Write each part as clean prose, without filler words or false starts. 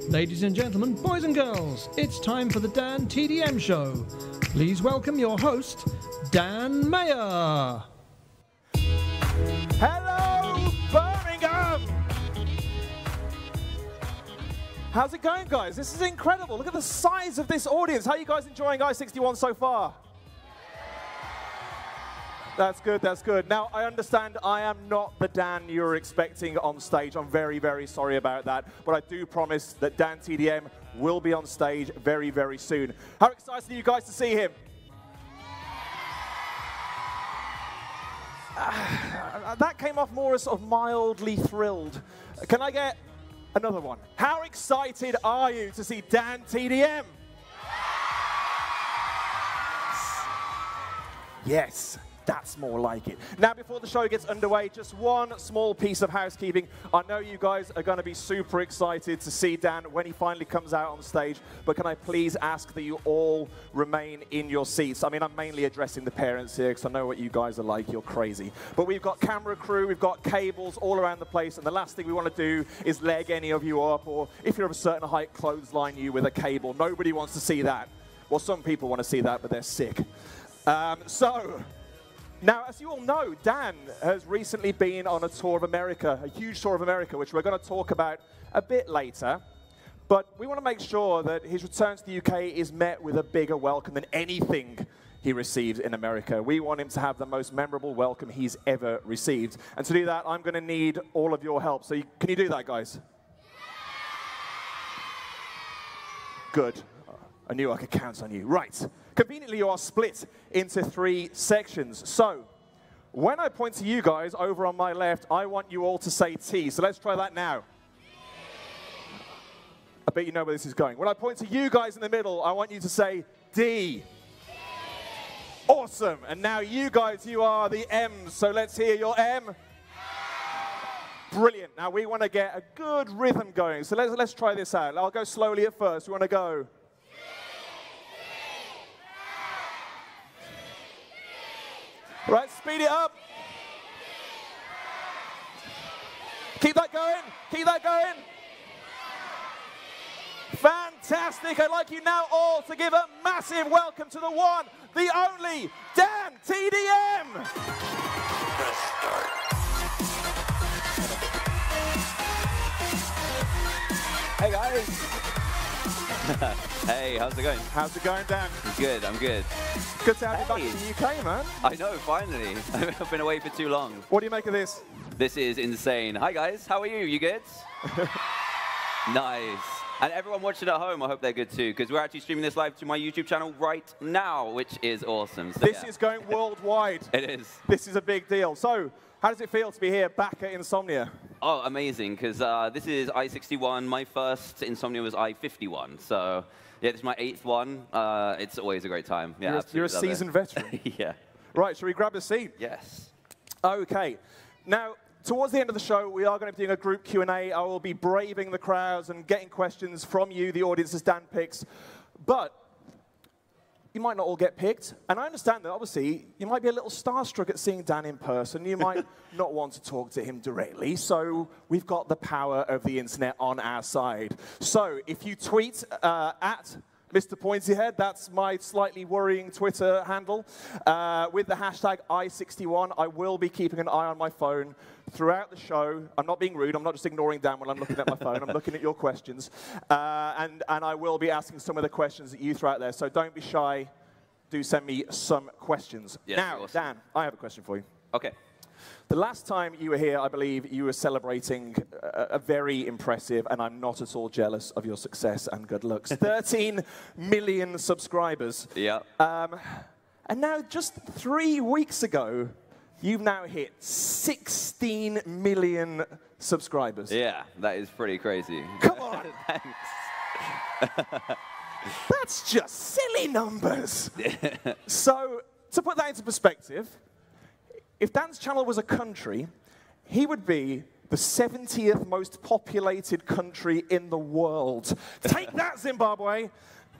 Ladies and gentlemen, boys and girls, it's time for the DANTDM show. Please welcome your host, Dan Mayer. Hello, Birmingham! How's it going, guys? This is incredible. Look at the size of this audience. How are you guys enjoying I-61 so far? That's good, that's good. Now, I understand I am not the Dan you were expecting on stage. I'm very, very sorry about that. But I do promise that DANTDM will be on stage very, very soon. How excited are you guys to see him? That came off more as sort of mildly thrilled. Can I get another one? How excited are you to see DANTDM? Yes. That's more like it. Now, before the show gets underway, just one small piece of housekeeping. I know you guys are going to be super excited to see Dan when he finally comes out on stage, but can I please ask that you all remain in your seats? I mean, I'm mainly addressing the parents here because I know what you guys are like. You're crazy. But we've got camera crew, we've got cables all around the place, and the last thing we want to do is leg any of you up, or if you're of a certain height, clothesline you with a cable. Nobody wants to see that. Well, some people want to see that, but they're sick. Now, as you all know, Dan has recently been on a tour of America, a huge tour of America, which we're going to talk about a bit later. But we want to make sure that his return to the UK is met with a bigger welcome than anything he received in America. We want him to have the most memorable welcome he's ever received. And to do that, I'm going to need all of your help. So can you do that, guys? Good. I knew I could count on you. Right. Conveniently, you are split into 3 sections. So, when I point to you guys over on my left, I want you all to say T. So let's try that now. I bet you know where this is going. When I point to you guys in the middle, I want you to say D. Awesome. And now you guys, you are the M's. So let's hear your M. Brilliant. Now we want to get a good rhythm going. So let's try this out. I'll go slowly at first. We want to go. Right, speed it up. Keep that going. Keep that going. Fantastic. I'd like you now all to give a massive welcome to the one, the only, DANTDM. Press start. Hey, guys. Hey, how's it going? How's it going, Dan? Good, I'm good. Good to have you back in the UK, man. I know, finally. I've been away for too long. What do you make of this? This is insane. Hi, guys. How are you? You good? Nice. And everyone watching at home, I hope they're good too, because we're actually streaming this live to my YouTube channel right now, which is awesome. So, this is going worldwide. It is. This is a big deal. So, how does it feel to be here back at INSOMNIA? Oh, amazing, because this is I-61. My first INSOMNIA was I-51. So, yeah, this is my 8th one. It's always a great time. Yeah, you're a seasoned veteran. Yeah. Right, shall we grab a seat? Yes. Okay. Now, towards the end of the show, we are going to be doing a group Q&A. I will be braving the crowds and getting questions from you, the audience, as Dan picks. But you might not all get picked. And I understand that, obviously, you might be a little starstruck at seeing Dan in person. You might not want to talk to him directly. So we've got the power of the internet on our side. So if you tweet at Mr. Pointyhead, that's my slightly worrying Twitter handle, with the hashtag I61, I will be keeping an eye on my phone throughout the show. I'm not being rude. I'm not just ignoring Dan when I'm looking at my phone. I'm looking at your questions. And I will be asking some of the questions that you throw out there. So don't be shy. Do send me some questions. Yes, now, awesome. Dan, I have a question for you. Okay. The last time you were here, I believe you were celebrating a very impressive, and I'm not at all jealous of your success and good looks, 13 million subscribers. Yeah. And now, just 3 weeks ago, you've now hit 16 million subscribers. Yeah, that is pretty crazy. Come on. Thanks. That's just silly numbers. So, to put that into perspective, if Dan's channel was a country, he would be the 70th most populated country in the world. Take that, Zimbabwe.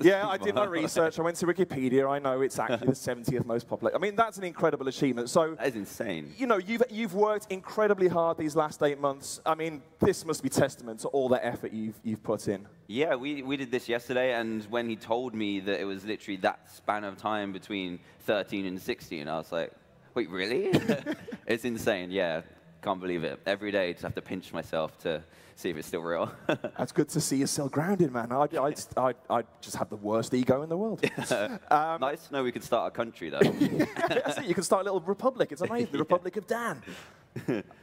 Yeah, I did my research. I went to Wikipedia. I know it's actually the 70th most popular. I mean, that's an incredible achievement. So that is insane. You know, you've worked incredibly hard these last 8 months. I mean, this must be testament to all the effort you've put in. Yeah, we did this yesterday, and when he told me that it was literally that span of time between 13 and 16, I was like, wait, really? It's insane, yeah. Can't believe it. Every day, I just have to pinch myself to see if it's still real. That's good to see you're still grounded, man. I just have the worst ego in the world. Nice to know we could start a country, though. That's it. You can start a little republic. It's amazing. The Republic of Dan.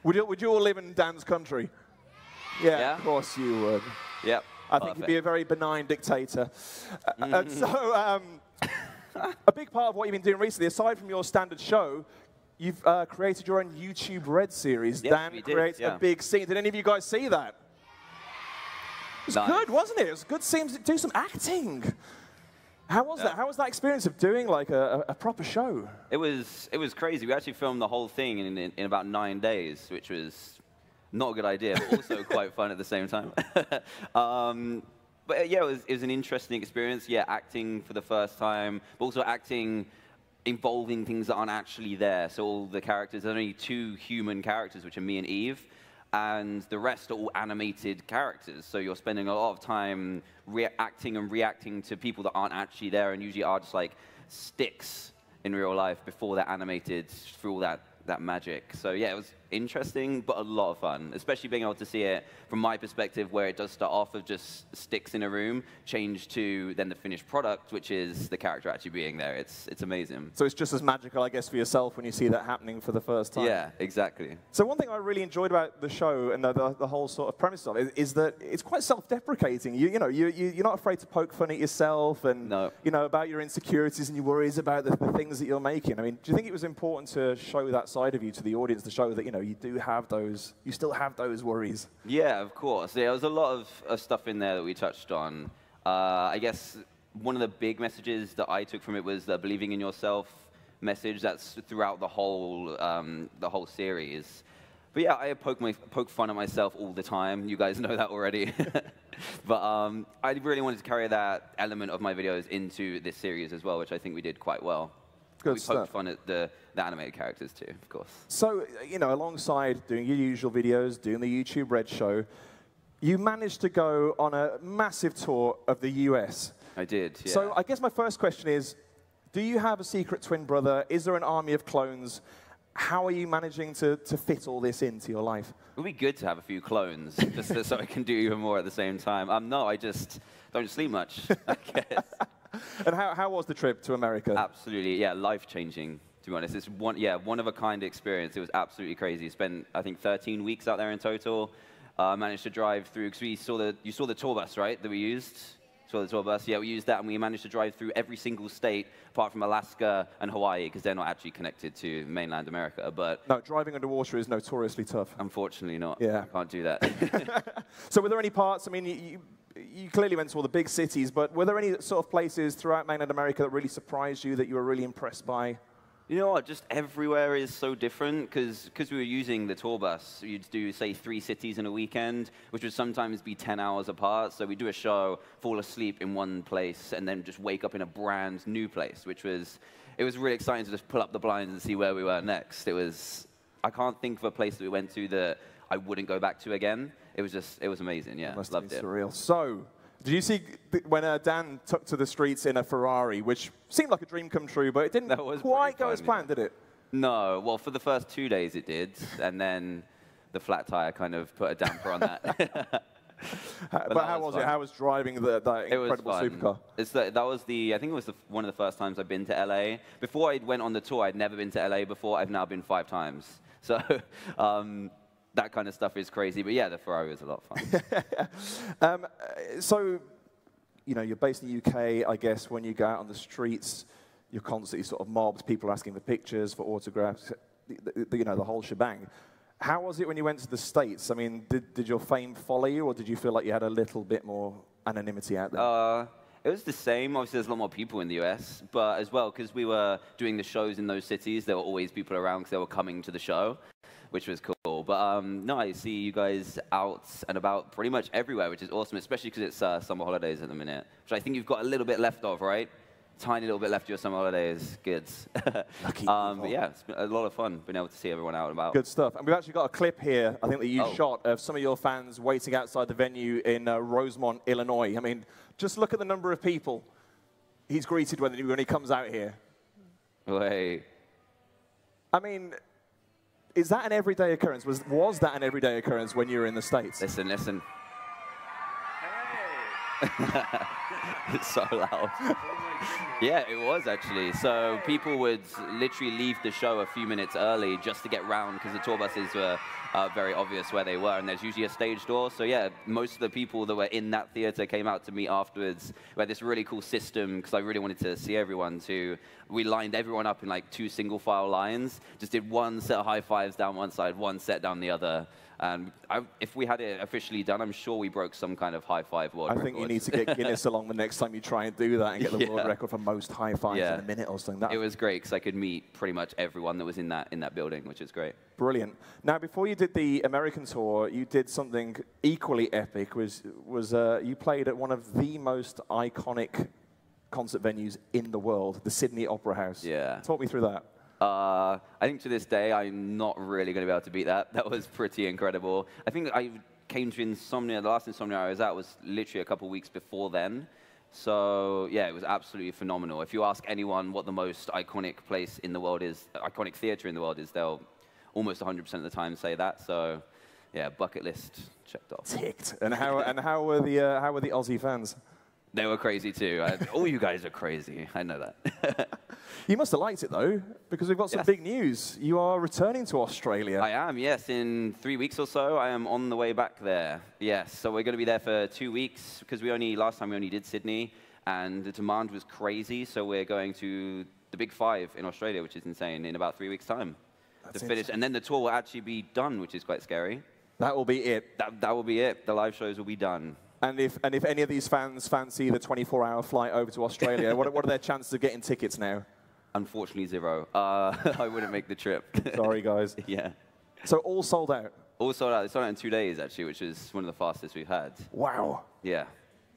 Would you all live in Dan's country? Yeah, of course you would. Yep. I think you'd be a very benign dictator. And so, a big part of what you've been doing recently, aside from your standard show, you've created your own YouTube Red series. Yes, Dan creates a big scene. Did any of you guys see that? It was good, wasn't it? It was good seeing him do some acting. How was that? How was that experience of doing like a proper show? It was crazy. We actually filmed the whole thing in about 9 days, which was not a good idea, but also quite fun at the same time. But yeah, it was an interesting experience. Yeah, acting for the first time, but also acting involving things that aren't actually there. So all the characters, there's only 2 human characters, which are me and Eve, and the rest are all animated characters. So you're spending a lot of time acting and reacting to people that aren't actually there and usually are just like sticks in real life before they're animated through all that magic. So yeah, it was interesting, but a lot of fun, especially being able to see it from my perspective, where it does start off of just sticks in a room, change to then the finished product, which is the character actually being there. It's amazing. So it's just as magical, I guess, for yourself when you see that happening for the first time. Yeah, exactly. So one thing I really enjoyed about the show and the whole sort of premise of it is that it's quite self-deprecating. You know, you're not afraid to poke fun at yourself and you know, about your insecurities and your worries about the things that you're making. I mean, do you think it was important to show that side of you to the audience, to show that, you know, you do have those, you still have those worries? Yeah, of course. Yeah, there was a lot of stuff in there that we touched on. I guess one of the big messages that I took from it was the believing in yourself message. That's throughout the whole series. But yeah, I poke fun at myself all the time. You guys know that already. But I really wanted to carry that element of my videos into this series as well, which I think we did quite well. We poked fun at the animated characters too, of course. So, you know, alongside doing your usual videos, doing the YouTube Red show, you managed to go on a massive tour of the US. I did, yeah. So I guess my first question is, do you have a secret twin brother? Is there an army of clones? How are you managing to fit all this into your life? It would be good to have a few clones, just so I can do even more at the same time. No, I just don't sleep much, I guess. And how was the trip to America? Absolutely, yeah, life-changing, to be honest. It's one-of-a-kind experience. It was absolutely crazy. Spent, I think, 13 weeks out there in total. Managed to drive through, because you saw the tour bus, right, that we used? Saw the tour bus? Yeah, we used that, and we managed to drive through every single state, apart from Alaska and Hawaii, because they're not actually connected to mainland America. But no, driving underwater is notoriously tough. Unfortunately not. Yeah. I can't do that. So were there any parts, I mean, you clearly went to all the big cities, but were there any sort of places throughout mainland America that really surprised you, that you were really impressed by? You know what, just everywhere is so different, because we were using the tour bus. You'd do, say, 3 cities in a weekend, which would sometimes be 10 hours apart. So we'd do a show, fall asleep in one place, and then just wake up in a brand new place, it was really exciting to just pull up the blinds and see where we were next. I can't think of a place that we went to that I wouldn't go back to again. It was amazing, yeah. Must loved have been it. Surreal. So, did you see when Dan took to the streets in a Ferrari, which seemed like a dream come true, but it didn't quite go as planned, did it? No. Well, for the first 2 days it did, and then the flat tire kind of put a damper on that. But how was it? How was driving that incredible supercar? I think it was one of the first times I've been to LA. Before I went on the tour, I'd never been to LA before. I've now been 5 times. So that kind of stuff is crazy. But yeah, the Ferrari was a lot of fun. So, you know, you're based in the UK. I guess when you go out on the streets, you're constantly sort of mobbed. People are asking for pictures, for autographs, you know, the whole shebang. How was it when you went to the States? I mean, did your fame follow you, or did you feel like you had a little bit more anonymity out there? It was the same. Obviously, there's a lot more people in the US, but as well, because we were doing the shows in those cities, there were always people around because they were coming to the show, which was cool. But no, I see you guys out and about pretty much everywhere, which is awesome, especially because it's summer holidays at the minute, which I think you've got a little bit left of, right? Tiny little bit left of your summer holidays. Good. But yeah, it's been a lot of fun being able to see everyone out and about. Good stuff. And we've actually got a clip here, I think, that you shot of some of your fans waiting outside the venue in Rosemont, Illinois. I mean, just look at the number of people he's greeted when he comes out here. Hey. I mean, is that an everyday occurrence? Was that an everyday occurrence when you were in the States? Listen, listen. It's so loud. Yeah, it was actually. So people would literally leave the show a few minutes early just to get round because the tour buses were very obvious where they were, and there's usually a stage door. So yeah, most of the people that were in that theater came out to me afterwards. We had this really cool system because I really wanted to see everyone too. We lined everyone up in like 2 single file lines, just did one set of high fives down one side, one set down the other. And if we had it officially done, I'm sure we broke some kind of high five world record. I think you need to get Guinness along the next time you try and do that and get the world record for most high fives in a minute or something. It was great because I could meet pretty much everyone that was in that building, which is great. Brilliant. Now, before you did the American tour, you did something equally epic. You played at one of the most iconic concert venues in the world, the Sydney Opera House. Yeah. Talk me through that. I think to this day, I'm not really going to be able to beat that. That was pretty incredible. I think I came to INSOMNIA. The last INSOMNIA I was at was literally a couple weeks before then. So yeah, it was absolutely phenomenal. If you ask anyone what the most iconic place in the world is, iconic theater in the world is, they'll almost 100% of the time say that. So yeah, bucket list checked off. Ticked. And how were the Aussie fans? They were crazy too. All you guys are crazy. I know that. You must have liked it, though, because we've got some big news. You are returning to Australia. I am, yes. In 3 weeks or so, I am on the way back there. Yes, so we're going to be there for 2 weeks, because last time we only did Sydney, and the demand was crazy, so we're going to the Big 5 in Australia, which is insane, in about 3 weeks' time to finish. And then the tour will actually be done, which is quite scary. That will be it. That will be it. The live shows will be done. And if any of these fans fancy the 24-hour flight over to Australia, what are their chances of getting tickets now? Unfortunately, 0. I wouldn't make the trip. Sorry, guys. Yeah. So all sold out? All sold out. They sold out in 2 days, actually, which is one of the fastest we've had. Wow. Yeah.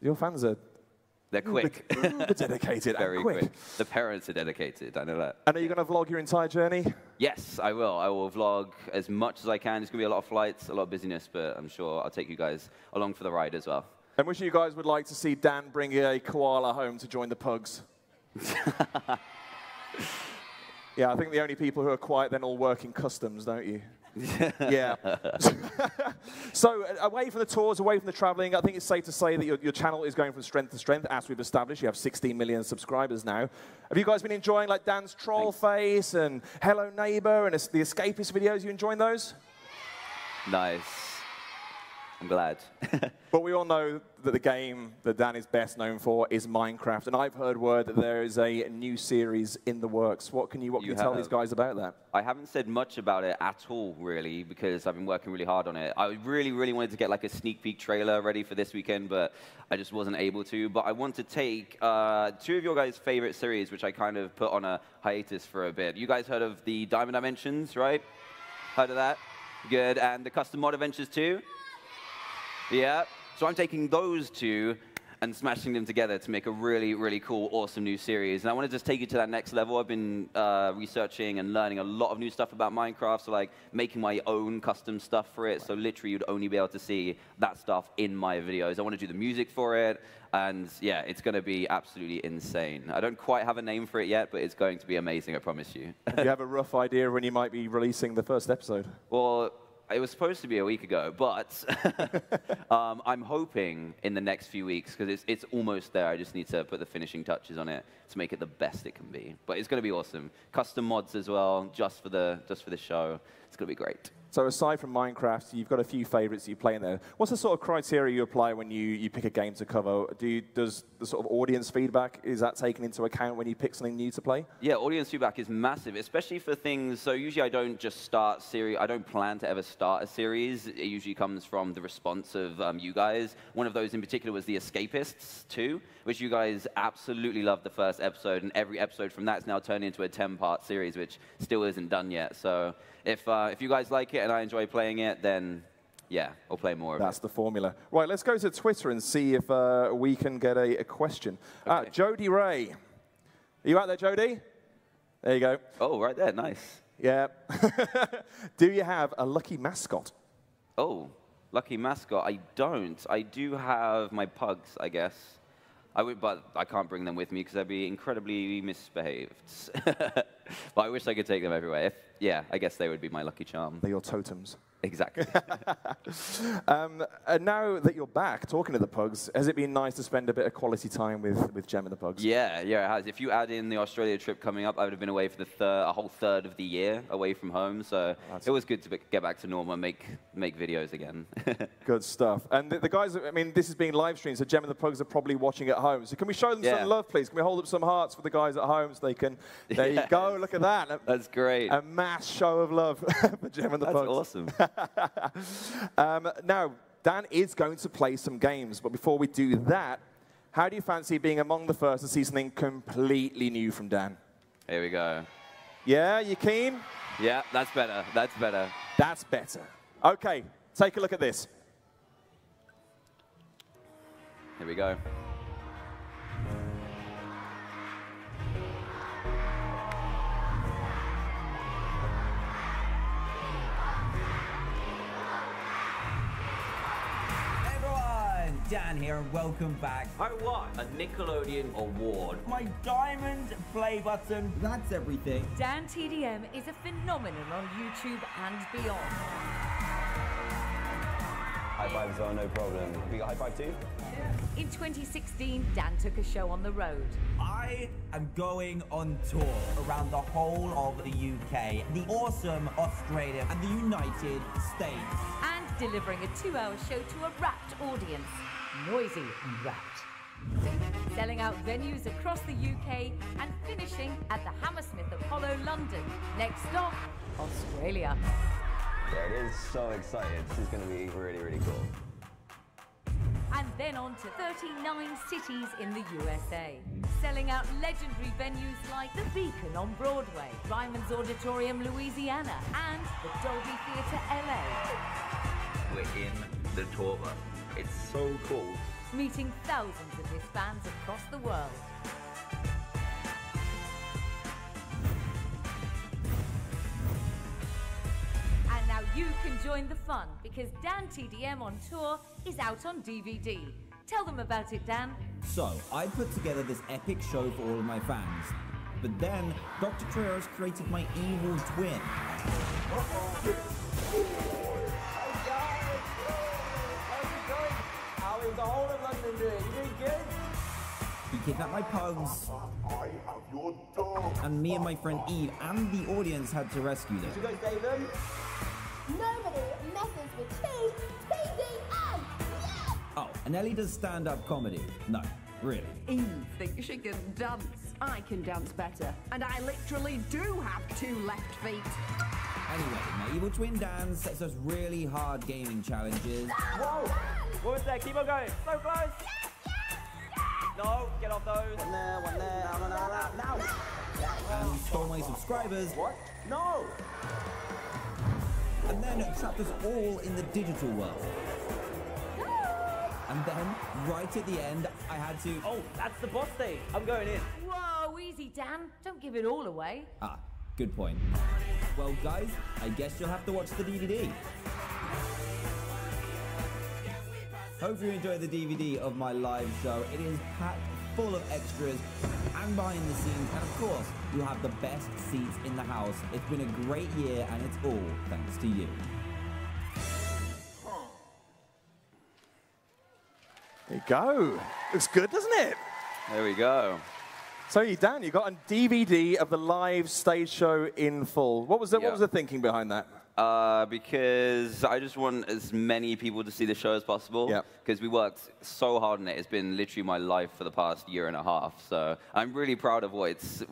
Your fans are... They're quick. They're dedicated. Very quick. The parents are dedicated. I know that. And are you going to vlog your entire journey? Yes, I will. I will vlog as much as I can. There's going to be a lot of flights, a lot of busyness, but I'm sure I'll take you guys along for the ride as well. And which of you guys would like to see Dan bring a koala home to join the pugs? Yeah, I think the only people who are quiet then all work in customs, don't you? Yeah. So away from the tours, away from the traveling, I think it's safe to say that your channel is going from strength to strength, as we've established. You have 16 million subscribers now. Have you guys been enjoying like Dan's troll face and Hello Neighbor and the Escapist videos? You enjoying those? Nice. I'm glad. But we all know that the game that Dan is best known for is Minecraft, and I've heard word that there is a new series in the works. What can you tell these guys about that? I haven't said much about it at all, really, because I've been working really hard on it. I really, really wanted to get like a sneak peek trailer ready for this weekend, but I just wasn't able to. But I want to take 2 of your guys' favorite series, which I kind of put on a hiatus for a bit. You guys heard of the Diamond Dimensions, right? Heard of that? Good. And the Custom Mod Adventures too? Yeah, so I'm taking those 2 and smashing them together to make a really, really cool, awesome new series. And I want to just take it to that next level. I've been researching and learning a lot of new stuff about Minecraft, so like making my own custom stuff for it. So literally, you'd only be able to see that stuff in my videos. I want to do the music for it, and yeah, it's going to be absolutely insane. I don't quite have a name for it yet, but it's going to be amazing, I promise you. Do you have a rough idea when you might be releasing the first episode? Well, it was supposed to be a week ago, but I'm hoping in the next few weeks, because it's almost there. I just need to put the finishing touches on it to make it the best it can be. But it's going to be awesome. Custom mods as well, just for the show. It's going to be great. So aside from Minecraft, you've got a few favorites you play in there. What's the sort of criteria you apply when you pick a game to cover? Does the sort of audience feedback, is that taken into account when you pick something new to play? Yeah, audience feedback is massive, especially for things. So usually I don't just start series. I don't plan to ever start a series. It usually comes from the response of you guys. One of those in particular was the Escapists 2, which you guys absolutely loved the first episode, and every episode from that's now turned into a 10-part series, which still isn't done yet. So if you guys like it, it and I enjoy playing it, then yeah, I'll play more of it. That's the formula. Right, let's go to Twitter and see if we can get a question. Okay. Jody Ray. Are you out there, Jody? There you go. Oh, right there, nice. Yeah. Do you have a lucky mascot? Oh, lucky mascot. I don't. I do have my pugs, I guess. But I can't bring them with me because I'd be incredibly misbehaved. But I wish I could take them everywhere. Yeah, I guess they would be my lucky charm. They're your totems. Exactly. And now that you're back talking to the pugs, has it been nice to spend a bit of quality time with Gem and the pugs? Yeah, it has. If you add in the Australia trip coming up, I would have been away for a whole third of the year away from home. So it was good to get back to normal and make videos again. Good stuff. And the guys, I mean, this is being live streamed, so Gem and the pugs are probably watching at home. So can we show them some love, please? Can we hold up some hearts for the guys at home so they can, there you go, look at that. That's great. A mass show of love for Gem and the pugs. That's awesome. Now, Dan is going to play some games, but before we do that, how do you fancy being among the first to see something completely new from Dan? Here we go. Yeah, you keen? Yeah, that's better. That's better. That's better. Okay, take a look at this. Here we go. Dan here, and welcome back. I won a Nickelodeon award. My diamond play button. That's everything. DANTDM is a phenomenon on YouTube and beyond. High fives are no problem. We got high five too? In 2016, Dan took a show on the road. I am going on tour around the whole of the UK, the awesome Australia, and the United States. And delivering a 2-hour show to a rapt audience. Noisy and rapt. Selling out venues across the UK and finishing at the Hammersmith Apollo London. Next stop, Australia. Yeah, it is so exciting. This is going to be really, really cool. And then on to 39 cities in the USA. Selling out legendary venues like the Beacon on Broadway, Ryman's Auditorium, Louisiana, and the Dolby Theatre, LA. We're in the tour bus. It's so cool. Meeting thousands of his fans across the world. And now you can join the fun because DANTDM on Tour is out on DVD. Tell them about it, Dan. So, I put together this epic show for all of my fans. But then, Dr. Trevor's created my evil twin. How is the whole of London doing? You doing good? He kidnapped my pugs, I have your dog. and me and my friend Eve and the audience had to rescue them. Did you guys save them? Nobody messes with TDM! Yes! Oh, and Ellie does stand-up comedy. No, really. Eve thinks she can dance. I can dance better. And I literally do have 2 left feet. Anyway, my evil twin Dan sets us really hard gaming challenges. Whoa! What was that? Keep on going. So close. No, get off those. One there. No. And stole my subscribers. What? No! And then trapped us all in the digital world. And then, right at the end, I had to... Oh, that's the boss stage. I'm going in. Whoa, easy, Dan. Don't give it all away. Ah, good point. Well, guys, I guess you'll have to watch the DVD. Hope you enjoy the DVD of my live show. It is packed full of extras and behind the scenes, and of course, you'll have the best seats in the house. It's been a great year, and it's all thanks to you. There you go. Looks good, doesn't it? There we go. So, Dan, you got a DVD of the live stage show in full. What was the thinking behind that? Because I just want as many people to see the show as possible. Yep. Because we worked so hard on it. It's been literally my life for the past year and a half. So I'm really proud of what it's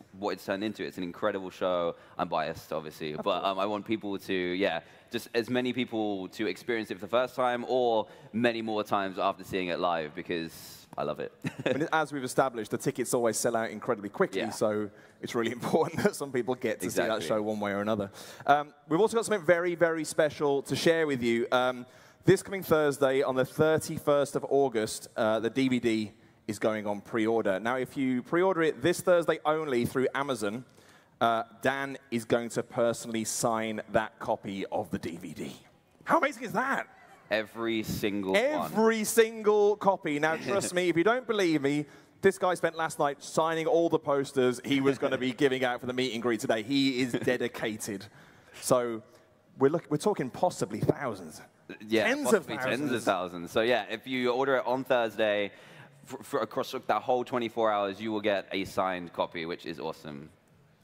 turned into. It's an incredible show. I'm biased, obviously, but I want people to just as many people to experience it for the first time or many more times after seeing it live, because I love it. As we've established, the tickets always sell out incredibly quickly, so it's really important that some people get to see that show one way or another. We've also got something very, very special to share with you. This coming Thursday, on the 31st of August, the DVD is going on pre-order. Now, if you pre-order it this Thursday only through Amazon, Dan is going to personally sign that copy of the DVD. How amazing is that? Every single one. Every single copy. Now, trust me, if you don't believe me, this guy spent last night signing all the posters he was going to be giving out for the meet and greet today. He is dedicated. So we're talking possibly thousands. Yeah, tens of thousands. So yeah, if you order it on Thursday, for across that whole 24 hours, you will get a signed copy, which is awesome.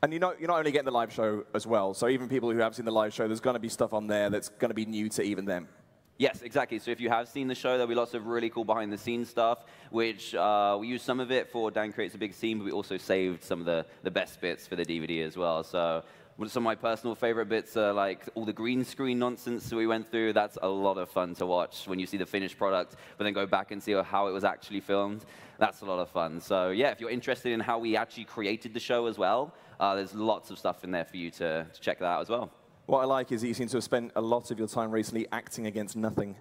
And you're not only getting the live show as well, so even people who have seen the live show, there's going to be stuff on there that's going to be new to even them. Yes, exactly. So if you have seen the show, there'll be lots of really cool behind-the-scenes stuff, which we used some of it for Dan Creates a Big Scene, but we also saved some of the best bits for the DVD as well. So some of my personal favorite bits are like all the green screen nonsense that we went through. That's a lot of fun to watch when you see the finished product, but then go back and see how it was actually filmed. That's a lot of fun. So yeah, if you're interested in how we actually created the show as well, there's lots of stuff in there for you to check that out as well. What I like is that you seem to have spent a lot of your time recently acting against nothing.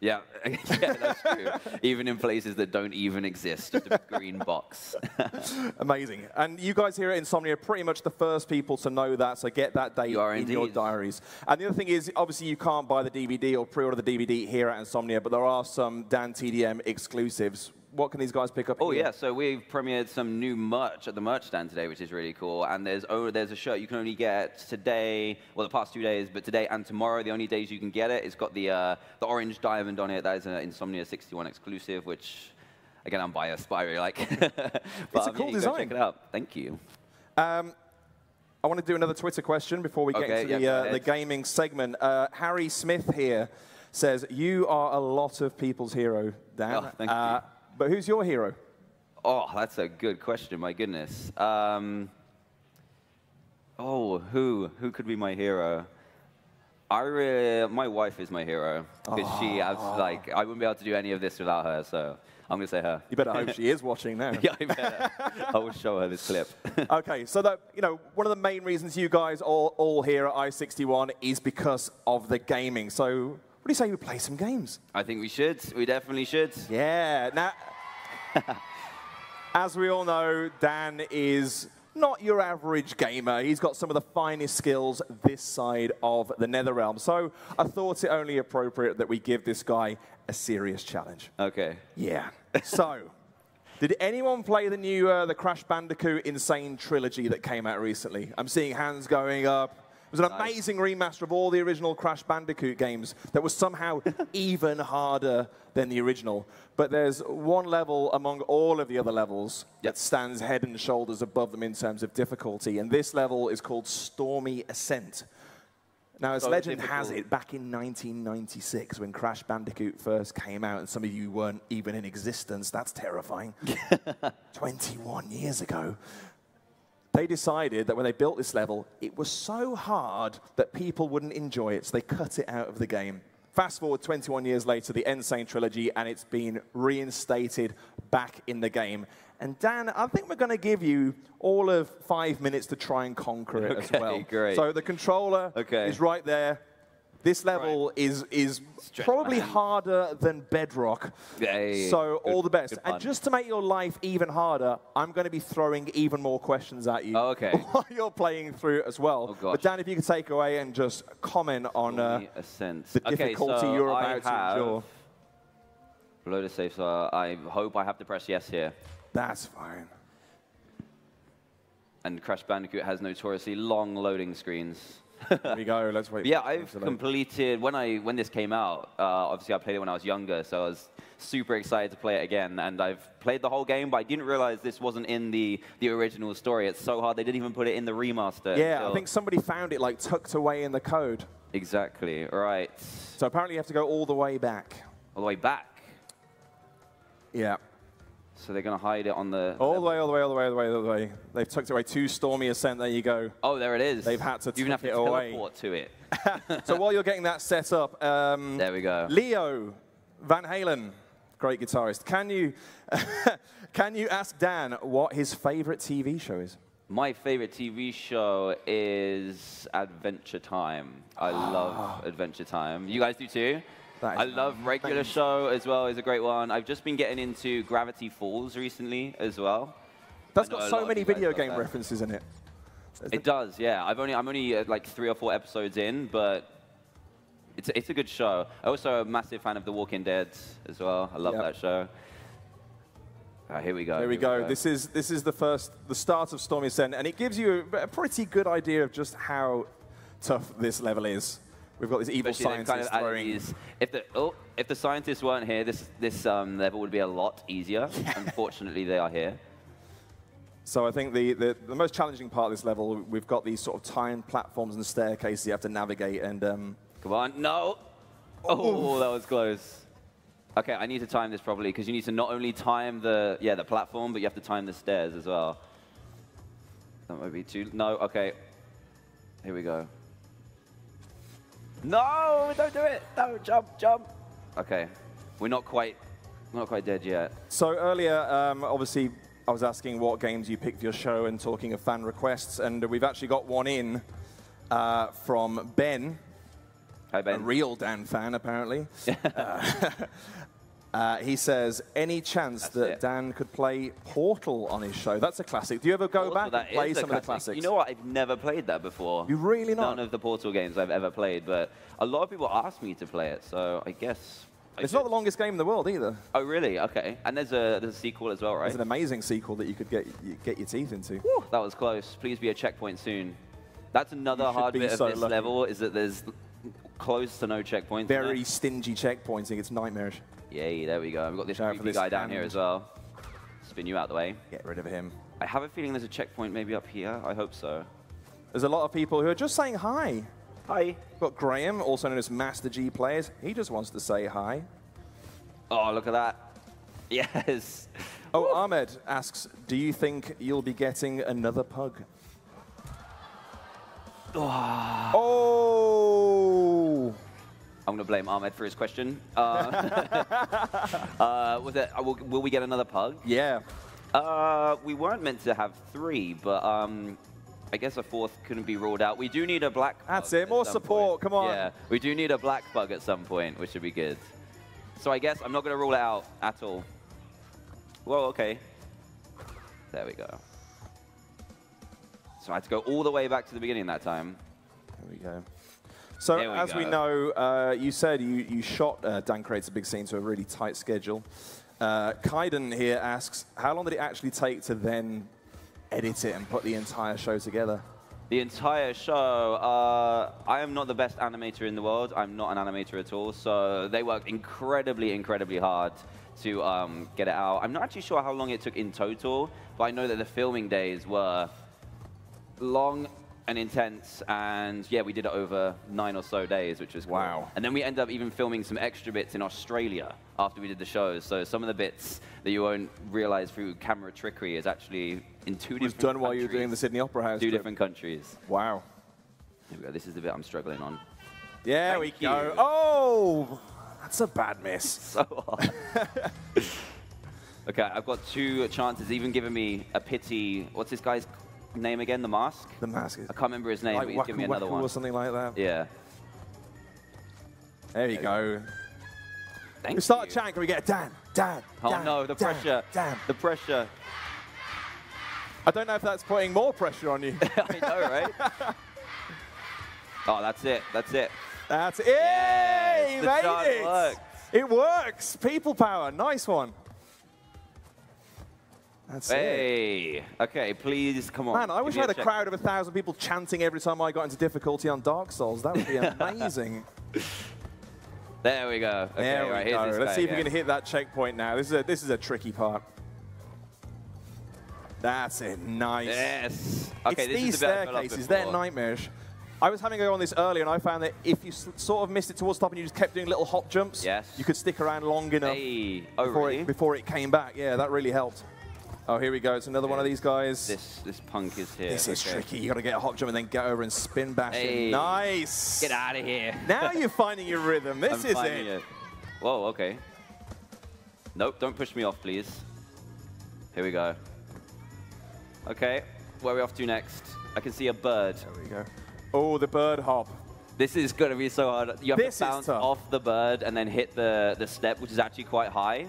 Yeah, yeah, that's true. Even in places that don't even exist, just a green box. Amazing. And you guys here at Insomnia are pretty much the first people to know that, so get that date in your diaries. And the other thing is, obviously, you can't buy the DVD or pre-order the DVD here at Insomnia, but there are some DANTDM exclusives. What can these guys pick up? Oh, yeah, so we've premiered some new merch at the merch stand today, which is really cool. And there's a shirt you can only get today, well, the past 2 days, but today and tomorrow, the only days you can get it. It's got the orange diamond on it. That is an Insomnia 61 exclusive, which, again, I'm biased, but I really like. But, it's a cool design. Check it out. Thank you. I want to do another Twitter question before we get to the gaming segment. Harry Smith here says, you are a lot of people's hero, Dan. Oh, thank you. But who's your hero? Oh, that's a good question. My goodness. Who could be my hero? My wife is my hero because she has I wouldn't be able to do any of this without her. So I'm gonna say her. You better hope she is watching now. Yeah, I better. I will show her this clip. Okay, so one of the main reasons you guys all here at I61 is because of the gaming. So. What do you say we play some games? I think we should. We definitely should. Yeah. Now, as we all know, Dan is not your average gamer. He's got some of the finest skills this side of the Netherrealm. So I thought it only appropriate that we give this guy a serious challenge. Okay. Yeah. So, did anyone play the new the Crash Bandicoot Insane Trilogy that came out recently? I'm seeing hands going up. It was an amazing remaster of all the original Crash Bandicoot games that was somehow even harder than the original. But there's one level among all of the other levels that stands head and shoulders above them in terms of difficulty, and this level is called Stormy Ascent. Now, as legend has it, back in 1996, when Crash Bandicoot first came out, and some of you weren't even in existence, that's terrifying, 21 years ago, they decided that when they built this level, it was so hard that people wouldn't enjoy it, so they cut it out of the game. Fast forward 21 years later, the Insane Trilogy, and it's been reinstated back in the game. And Dan, I think we're going to give you all of 5 minutes to try and conquer it as well. Great. So the controller is right there. This level is probably harder than Bedrock. So all the best. And just to make your life even harder, I'm going to be throwing even more questions at you while you're playing through it as well. But Dan, if you could take away and just comment on the difficulty you're about to endure. Below the safe, so I hope I have to press yes here. That's fine. And Crash Bandicoot has notoriously long loading screens. There we go. Let's wait. Yeah, I've completed when this came out. Obviously, I played it when I was younger, so I was super excited to play it again. And I've played the whole game, but I didn't realize this wasn't in the original story. It's so hard they didn't even put it in the remaster. Yeah, I think somebody found it like tucked away in the code. Exactly. Right. So apparently, you have to go all the way back. All the way back. Yeah. So they're going to hide it on the... All the way. They've tucked it away to Stormy Ascent. There you go. Oh, there it is. They've had to tuck it away. Teleport to it. So while you're getting that set up, there we go. Leo Van Halen, great guitarist. Can you can you ask Dan what his favorite TV show is? My favorite TV show is Adventure Time. I love Adventure Time. You guys do too? I love Regular Show as well. Is a great one. I've just been getting into Gravity Falls recently as well. That's got so many video game references in it. It does, yeah. I'm only like 3 or 4 episodes in, but it's a good show. I'm also a massive fan of The Walking Dead as well. I love that show. Here we go. Here we go. This is the start of Stormy Ascent, and it gives you a pretty good idea of just how tough this level is. We've got these evil scientists throwing. If the scientists weren't here, this level would be a lot easier. Unfortunately, they are here. So I think the most challenging part of this level, we've got these sort of timed platforms and staircases you have to navigate. And come on, no! Oh, that was close. Okay, I need to time this properly because you need to not only time the platform, but you have to time the stairs as well. That might be too. No, okay. Here we go. No, don't do it! No, jump! Okay, we're not quite dead yet. So earlier, obviously, I was asking what games you picked for your show and talking of fan requests, and we've actually got one in from Ben. Hi, Ben. A real Dan fan, apparently. He says, any chance that Dan could play Portal on his show? That's a classic. Do you ever go back and play some of the classics? You know what? I've never played that before. You really not? None of the Portal games I've ever played, but a lot of people ask me to play it, so I guess... It's not the longest game in the world either. Oh, really? Okay. And there's a sequel as well, right? There's an amazing sequel that you could get your teeth into. Woo, that was close. Please be a checkpoint soon. That's another hard bit of this level, is that there's close to no checkpoints. Very stingy checkpointing. It's nightmarish. Yay, there we go. We've got this creepy guy down here as well. Spin you out the way. Get rid of him. I have a feeling there's a checkpoint maybe up here. I hope so. There's a lot of people who are just saying hi. Hi. We've got Graham, also known as Master G Players. He just wants to say hi. Oh, look at that. Yes. Oh, Ahmed asks, do you think you'll be getting another pug? Oh! I'm going to blame Ahmed for his question. Will we get another pug? Yeah. We weren't meant to have 3, but I guess a 4th couldn't be ruled out. We do need a black pug. That's it. More support. Come on. Yeah, we do need a black pug at some point, which would be good. So I guess I'm not going to rule it out at all. Whoa, okay. There we go. So I had to go all the way back to the beginning that time. There we go. So as we know, you said you shot Dan Creates a Big Scene to a really tight schedule. Kaiden here asks, how long did it actually take to then edit it and put the entire show together? The entire show, I am not the best animator in the world. I'm not an animator at all. So they worked incredibly, incredibly hard to get it out. I'm not actually sure how long it took in total, but I know that the filming days were long and intense, and yeah, we did it over 9 or so days, which was cool. Wow. And then we ended up even filming some extra bits in Australia after we did the shows. So some of the bits that you won't realize through camera trickery is actually in 2 different countries. Done while you were doing the Sydney Opera House. 2 different countries. Wow. Here we go. This is the bit I'm struggling on. There we go. Oh, that's a bad miss. So hard. Okay, I've got 2 chances, even giving me a pity. What's this guy's name again? The Mask? The Mask. I can't remember his name, like but he's giving me another one. Or something like that. Yeah. There you go. Thank we start chatting. Can we get Dan? Oh no, the pressure. The pressure. I don't know if that's putting more pressure on you. I know, right? Oh, that's it. That's it. That's it. Yes, He the made chart it. works. It works. People power. Nice one. That's it. Hey. Okay, please, come on. Man, I wish I had a crowd of 1,000 people chanting every time I got into difficulty on Dark Souls. That would be amazing. There we go. Okay, there we right, go. Here's Let's see if we can hit that checkpoint now. This is a tricky part. That's it. Nice. Yes. Okay, it's this these is the bit I fell off staircases. before. They're nightmarish. I was having a go on this earlier, and I found that if you sort of missed it towards the top and you just kept doing little hop jumps, yes, you could stick around long enough really? before it came back. Yeah, that really helped. Oh, here we go. It's another one of these guys. This punk is here. This is tricky. You got to get a hop jump and then get over and spin bash it. Nice. Get out of here. Now you're finding your rhythm. This is it. Whoa, okay. Nope, don't push me off, please. Here we go. Okay, where are we off to next? I can see a bird. There we go. Oh, the bird hop. This is going to be so hard. You have to bounce off the bird and then hit the step, which is actually quite high.